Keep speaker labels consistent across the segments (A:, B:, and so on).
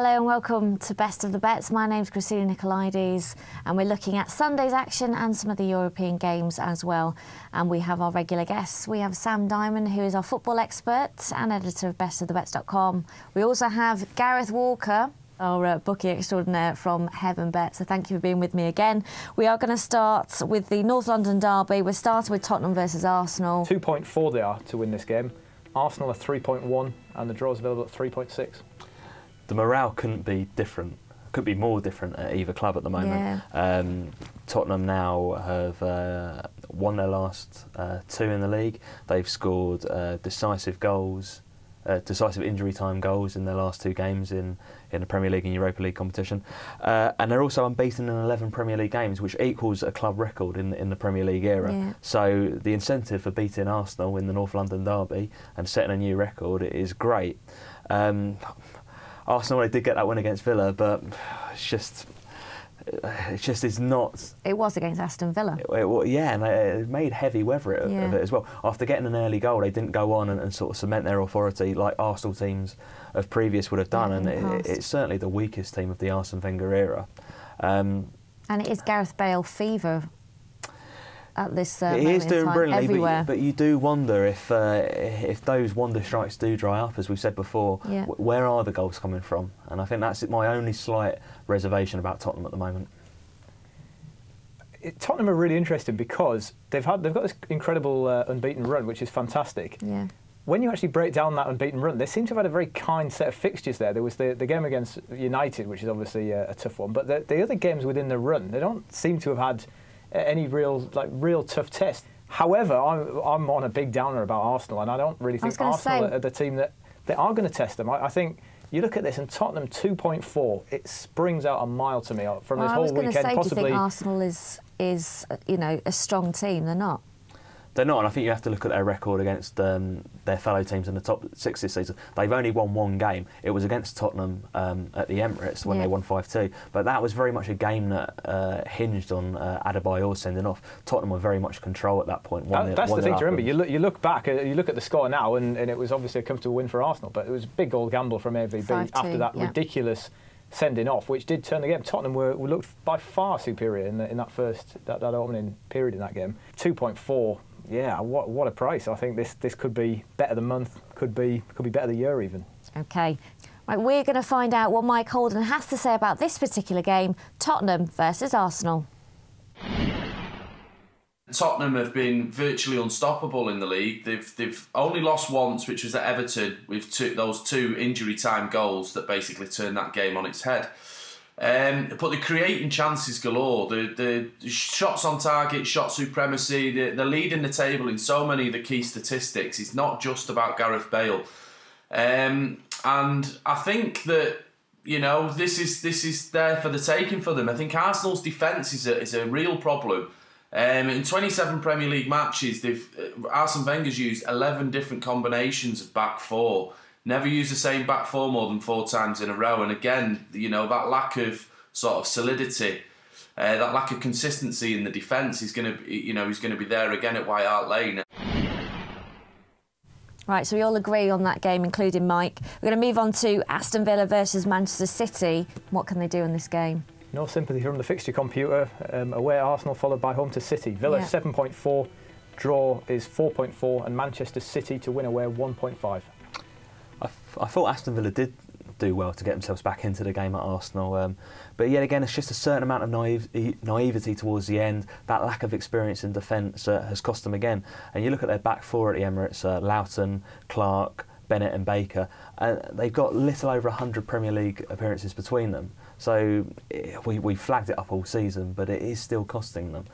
A: Hello and welcome to Best of the Bets. My name's Christina Nicolaides and we're looking at Sunday's action and some of the European games as well. And we have our regular guests. We have Sam Dymond, who is our football expert and editor of bestofthebets.com. We also have Gareth Walker, our bookie extraordinaire from HeavenBet. So thank you for being with me again. We are going to start with the North London derby. We're starting with Tottenham versus Arsenal.
B: 2.4 they are to win this game. Arsenal are 3.1 and the draw is available at 3.6.
C: The morale couldn't be different. Couldn't be more different at either club at the moment.
A: Yeah.
C: Tottenham now have won their last two in the league. They've scored decisive goals, decisive injury time goals in their last two games in the Premier League and Europa League competition. And they're also unbeaten in 11 Premier League games, which equals a club record in the Premier League era.
A: Yeah.
C: So the incentive for beating Arsenal in the North London derby and setting a new record is great. Arsenal, they did get that win against Villa, but it just is not.
A: It was against Aston Villa.
C: Yeah, and it made heavy weather of it as well. After getting an early goal, they didn't go on and sort of cement their authority like Arsenal teams of previous would have done, and it's certainly the weakest team of the Arsene Wenger era.
A: And it is Gareth Bale fever at this
C: it is doing brilliantly,
A: everywhere.
C: but you do wonder if those wonder strikes do dry up, as we've said before, where are the goals coming from? And I think that's my only slight reservation about Tottenham at the moment.
B: Tottenham are really interesting because they've got this incredible unbeaten run, which is fantastic.
A: Yeah.
B: When you actually break down that unbeaten run, they seem to have had a very kind set of fixtures there. There was the game against United, which is obviously a tough one, but the other games within the run, they don't seem to have had any real tough test. However, I'm on a big downer about Arsenal, and I don't really think Arsenal are the team that they are going to test them. I think you look at this, and Tottenham 2.4, it springs out a mile to me from this whole weekend.
A: I was going to say,
B: possibly,
A: do you think Arsenal is a strong team? They're not.
C: They're not, and I think you have to look at their record against their fellow teams in the top six this season. They've only won one game. It was against Tottenham at the Emirates when they won 5-2. But that was very much a game that hinged on Adebayor sending off. Tottenham were very much control at that point.
B: That's the thing to remember. You look back, you look at the score now, and it was obviously a comfortable win for Arsenal. But it was a big goal gamble from AVB after that ridiculous sending off, which did turn the game. Tottenham looked by far superior in that opening period in that game. 2.4. Yeah, what a price! I think this could be better the month, could be better the year even.
A: Okay, right. We're going to find out what Mike Holden has to say about this particular game: Tottenham versus Arsenal.
D: Tottenham have been virtually unstoppable in the league. They've only lost once, which was at Everton, with those two injury time goals that basically turned that game on its head. But they're creating chances galore. The shots on target, shot supremacy, they're leading the table in so many of the key statistics. It's not just about Gareth Bale. And I think that, this is there for the taking for them. I think Arsenal's defence is a real problem. In 27 Premier League matches, Arsene Wenger's used 11 different combinations of back four. Never used the same back four more than 4 times in a row. And again, that lack of sort of solidity, that lack of consistency in the defence is going to, he's going to be there again at White Hart Lane.
A: Right, so we all agree on that game, including Mike. We're going to move on to Aston Villa versus Manchester City. What can they do in this game?
B: No sympathy from the fixture computer. Away at Arsenal, followed by home to City. Villa 7.4, draw is 4.4, and Manchester City to win away 1.5.
C: I thought Aston Villa did do well to get themselves back into the game at Arsenal, but yet again it's just a certain amount of naivety towards the end. That lack of experience in defence has cost them again. And you look at their back four at the Emirates: Loughton, Clark, Bennett and Baker, and they've got little over 100 Premier League appearances between them. So we flagged it up all season, but it is still costing them.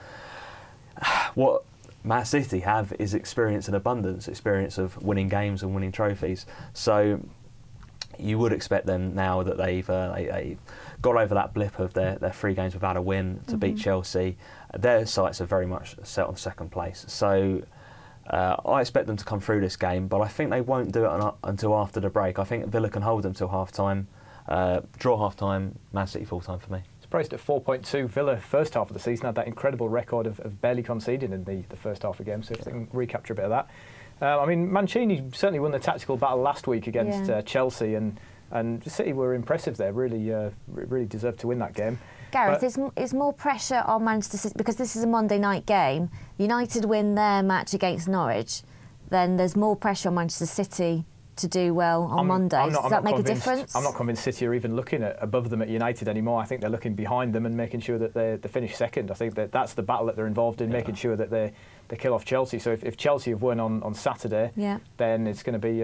C: What Man City have is experience in abundance, experience of winning games and winning trophies. So you would expect them, now that they've got over that blip of their 3 games without a win, to beat Chelsea. Their sights are very much set on second place. So I expect them to come through this game, but I think they won't do it until after the break. I think Villa can hold them till half-time. Draw half-time, Man City full-time for me.
B: It's priced at 4.2. Villa, first half of the season, had that incredible record of barely conceding in the first half of the game, so if they can recapture a bit of that. Mancini certainly won the tactical battle last week against Chelsea, and And City were impressive there, really deserved to win that game.
A: Gareth, is more pressure on Manchester City, because this is a Monday night game, United win their match against Norwich, then there's more pressure on Manchester City to do well on Monday. Does that make a difference?
B: I'm not convinced City are even looking above them at United anymore. I think they're looking behind them and making sure that they finish second. I think that's the battle that they're involved in, making sure that they kill off Chelsea. So if Chelsea have won on Saturday, then it's going to be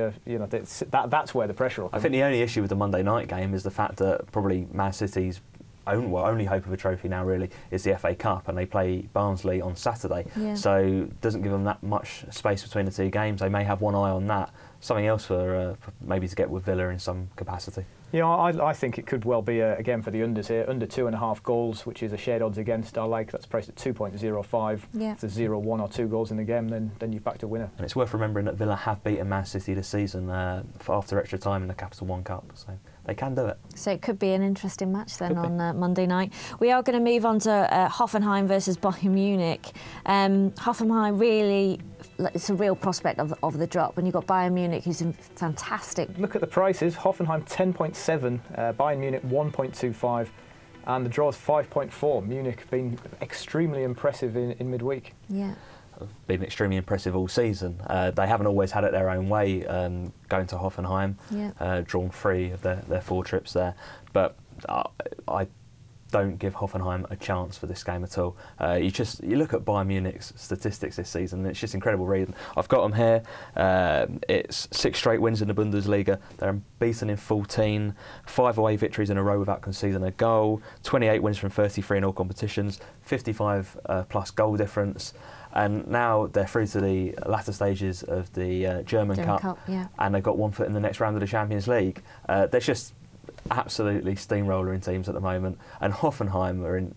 B: that's where the pressure will come.
C: I think the only issue with the Monday night game is the fact that probably Man City's only hope of a trophy now really is the FA Cup, and they play Barnsley on Saturday. So it doesn't give them that much space between the two games. They may have one eye on that. Something else for maybe to get with Villa in some capacity.
B: Yeah, I think it could well be, again, for the unders here, under 2.5 goals, which is a shared odds against. I like that's priced at 2.05. If there's 0, 1 or 2 goals in the game, then you've backed a winner.
C: And it's worth remembering that Villa have beaten Man City this season after extra time in the Capital One Cup, so they can do it. So
A: it could be an interesting match then on Monday night. We are going to move on to Hoffenheim versus Bayern Munich. Hoffenheim really, it's a real prospect of the drop when you've got Bayern Munich, who's fantastic.
B: Look at the prices. Hoffenheim 10.7, Bayern Munich 1.25, and the draw is 5.4. Munich been extremely impressive in midweek.
A: Yeah.
C: Been extremely impressive all season. They haven't always had it their own way, going to Hoffenheim, drawn 3 of their 4 trips there. But I don't give Hoffenheim a chance for this game at all. You look at Bayern Munich's statistics this season, and it's just incredible reading. I've got them here. It's 6 straight wins in the Bundesliga. They're unbeaten in 14, 5 away victories in a row without conceding a goal, 28 wins from 33 in all competitions, 55 plus goal difference. And now they're through to the latter stages of the German Cup, and they've got one foot in the next round of the Champions League. There's just absolutely steamrolling teams at the moment, and Hoffenheim are in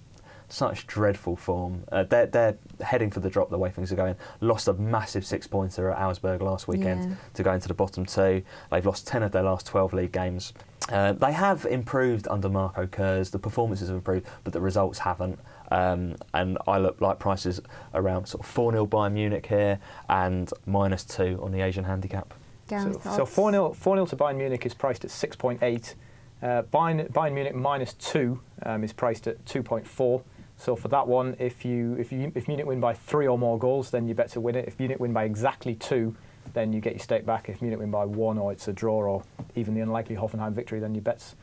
C: such dreadful form. They're heading for the drop the way things are going. Lost a massive 6-pointer at Augsburg last weekend to go into the bottom 2. They've lost 10 of their last 12 league games. They have improved under Marco Kurz. The performances have improved, but the results haven't. And I look like prices around sort of 4-0 Bayern Munich here and -2 on the Asian handicap.
B: So 4-0 to Bayern Munich is priced at 6.8. Bayern Munich -2 is priced at 2.4. So for that one, if Munich win by 3 or more goals, then you bet to win it. If Munich win by exactly 2, then you get your stake back. If Munich win by 1, or it's a draw, or even the unlikely Hoffenheim victory, then you bet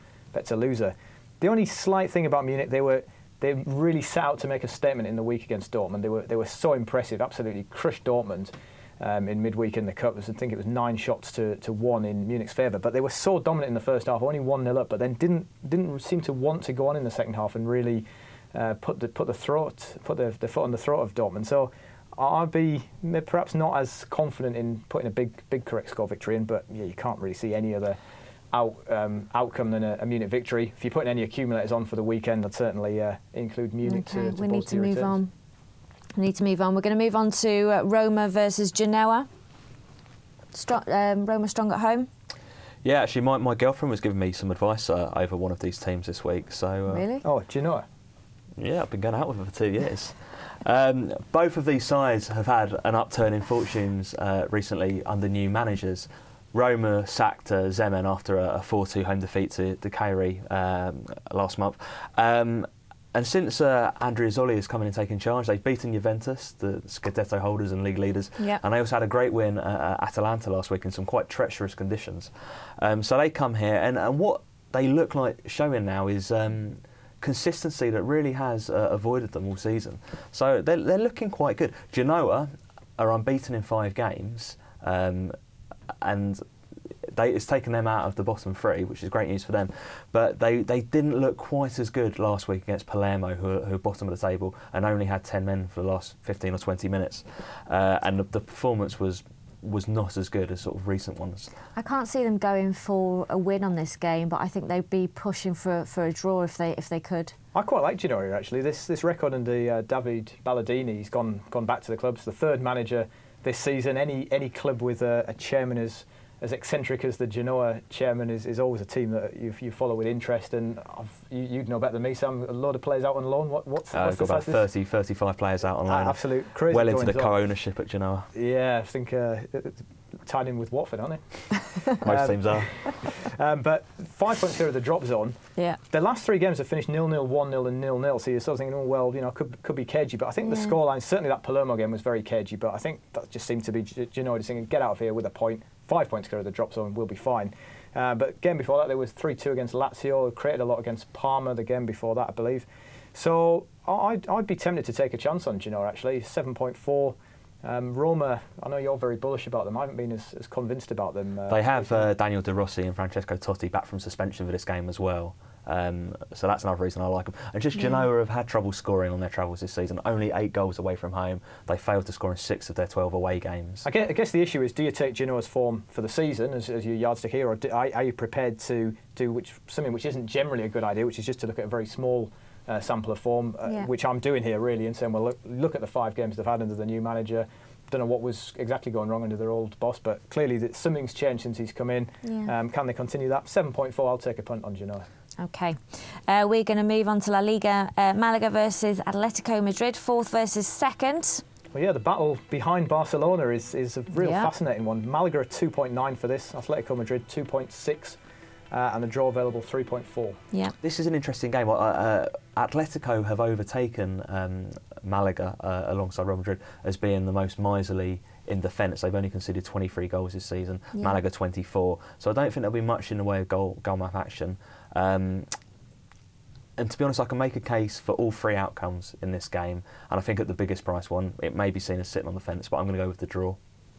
B: to loser. The only slight thing about Munich, they really set out to make a statement in the week against Dortmund. They were so impressive, absolutely crushed Dortmund in midweek in the Cup. I think it was 9 shots to 1 in Munich's favour. But they were so dominant in the first half, only 1-0 up, but then didn't seem to want to go on in the second half and really put the foot on the throat of Dortmund. So I'd be perhaps not as confident in putting a big correct score victory in, but you can't really see any other outcome than a Munich victory. If you're putting any accumulators on for the weekend, I'd certainly include Munich to
A: we need to move
B: returns.
A: on. We need to move on. We're going to move on to Roma versus Genoa. Roma strong at home.
C: Yeah, actually, my girlfriend was giving me some advice over one of these teams this week. So
A: really?
B: Oh, Genoa.
C: Yeah, I've been going out with her for 2 years. Both of these sides have had an upturn in fortunes recently under new managers. Roma sacked Zeman after a 4-2 home defeat to Cagliari last month. And since Andrea Zoli has come in and taken charge, they've beaten Juventus, the Scudetto holders and league leaders, and they also had a great win at Atalanta last week in some quite treacherous conditions. So they come here, and what they look like showing now is consistency that really has avoided them all season. So they're looking quite good. Genoa are unbeaten in 5 games, and it's taken them out of the bottom 3, which is great news for them. But they didn't look quite as good last week against Palermo, who are bottom of the table, and only had 10 men for the last 15 or 20 minutes. And the performance was not as good as sort of recent ones.
A: I can't see them going for a win on this game, but I think they'd be pushing for a draw if they could.
B: I quite like Genoa actually. This record under David Ballardini, he's gone back to the club. It's the 3rd manager this season. Any club with a chairman as eccentric as the Genoa chairman is always a team that you follow with interest. And you'd know better than me, Sam. A lot of players out on loan. What's
C: got about 30, 35 players out on loan.
B: Absolute crazy.
C: Well into the co-ownership at Genoa.
B: Yeah, I think tied in with Watford, aren't they?
C: Most teams are.
B: But 5 points clear of the drop zone.
A: Yeah.
B: The last 3 games have finished 0-0, 1-0 and 0-0. So you're sort of thinking, oh, well, could be cagey. But I think the scoreline, certainly that Palermo game was very cagey. But I think that just seemed to be Genoa just thinking, get out of here with a point. 5 points clear of the drop zone, we'll be fine. But game before that, there was 3-2 against Lazio. Created a lot against Parma the game before that, I believe. So I'd be tempted to take a chance on Genoa, actually. 7.4. Roma, I know you're very bullish about them. I haven't been as convinced about them.
C: They have Daniel De Rossi and Francesco Totti back from suspension for this game as well. So that's another reason I like them. And just Genoa have had trouble scoring on their travels this season. Only 8 goals away from home. They failed to score in 6 of their 12 away games.
B: I guess the issue is, do you take Genoa's form for the season as your yardstick here, or are you prepared to do something which isn't generally a good idea, which is just to look at a very small sample of form, which I'm doing here really, and saying, well, look at the 5 games they've had under the new manager. Don't know what was exactly going wrong under their old boss, but clearly something's changed since he's come in.
A: Yeah.
B: Can they continue that? 7.4, I'll take a punt on Genoa.
A: OK. We're going to move on to La Liga. Malaga versus Atletico Madrid, 4th versus 2nd.
B: Well, yeah, the battle behind Barcelona is a real fascinating one. Malaga are 2.9 for this. Atletico Madrid 2.6. And the draw available 3.4.
A: Yeah.
C: This is an interesting game. Atletico have overtaken Malaga alongside Real Madrid as being the most miserly in defence. They've only conceded 23 goals this season. Yeah. Malaga 24. So I don't think there'll be much in the way of goal map action. And to be honest, I can make a case for all 3 outcomes in this game. And I think at the biggest price one, it may be seen as sitting on the fence, but I'm going to go with the draw.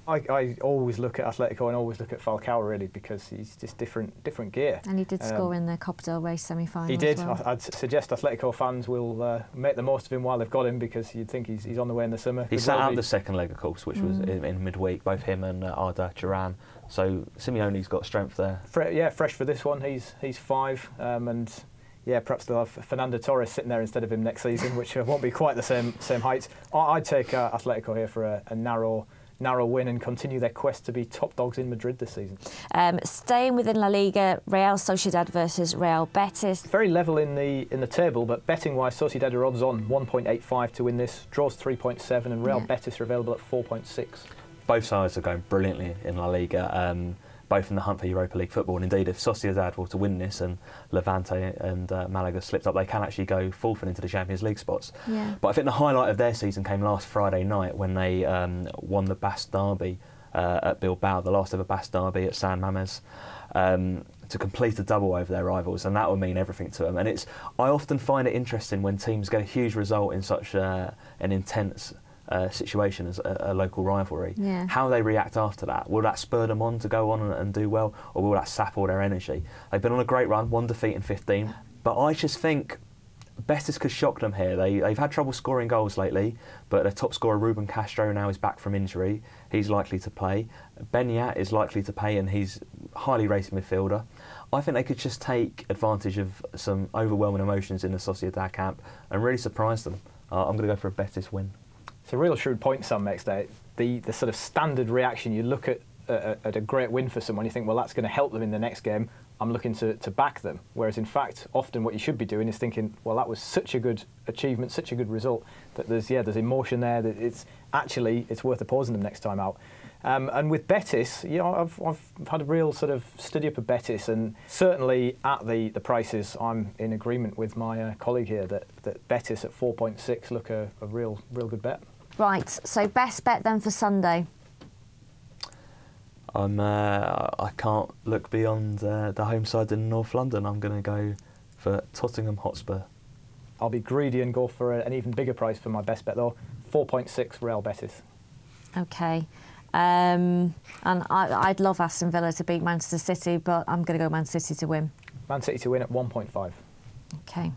B: I always look at Atletico and always look at Falcao, really, because he's just different gear.
A: And he did score in the Copa del Rey semi-final.
B: He did.
A: As well.
B: I'd suggest Atletico fans will make the most of him while they've got him, because you'd think he's on the way in the summer.
C: He sat out the second leg, of course, which was in midweek, both him and Arda Turan. So Simeone's got strength there.
B: Fresh for this one. He's 5, and yeah, perhaps they'll have Fernando Torres sitting there instead of him next season, which won't be quite the same height. I'd take Atletico here for a narrow win and continue their quest to be top dogs in Madrid this season.
A: Staying within La Liga, Real Sociedad versus Real Betis.
B: Very level in the table, but betting-wise, Sociedad are odds on 1.85 to win this. Draws 3.7, and Real Betis are available at 4.6.
C: Both sides are going brilliantly in La Liga. Both in the hunt for Europa League football. And indeed, if Sociedad were to win this and Levante and Malaga slipped up, they can actually go 4th and into the Champions League spots. Yeah. But I think the highlight of their season came last Friday night when they won the Basque Derby at Bilbao, the last ever Basque Derby at San Mamés, to complete a double over their rivals, and that would mean everything to them. And I often find it interesting when teams get a huge result in such an intense situation as a local rivalry, how they react after that. Will that spur them on to go on and do well, or will that sap all their energy? They've been on a great run, 1 defeat in 15, but I just think Betis could shock them here. They've had trouble scoring goals lately, but their top scorer Ruben Castro now is back from injury. He's likely to play. Benyat is likely to play, and he's a highly rated midfielder. I think they could just take advantage of some overwhelming emotions in the Sociedad camp and really surprise them. I'm going to go for a Betis win.
B: It's a real shrewd point Sam makes there. The sort of standard reaction, you look at a great win for someone, you think, well, that's going to help them in the next game. I'm looking to back them. Whereas, in fact, often what you should be doing is thinking, well, that was such a good achievement, such a good result, that there's emotion there, that it's worth opposing them next time out. And with Betis, I've had a real sort of study up of Betis, and certainly at the prices, I'm in agreement with my colleague here that Betis at 4.6 look a real good bet. Right,
A: so best bet then for Sunday.
C: I can't look beyond the home side in North London. I'm going to go for Tottenham Hotspur.
B: I'll be greedy and go for an even bigger price for my best bet though, 4.6 Real Betis.
A: Okay. And I'd love Aston Villa to beat Manchester City, but I'm going to go Man City to win.
B: Man City to win at 1.5.
A: Okay.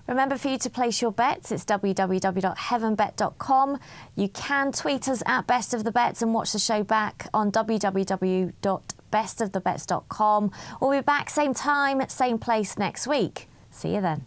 A: Remember, for you to place your bets, it's www.heavenbet.com. You can tweet us at Best of the Bets and watch the show back on www.bestofthebets.com. We'll be back same time, same place next week. See you then.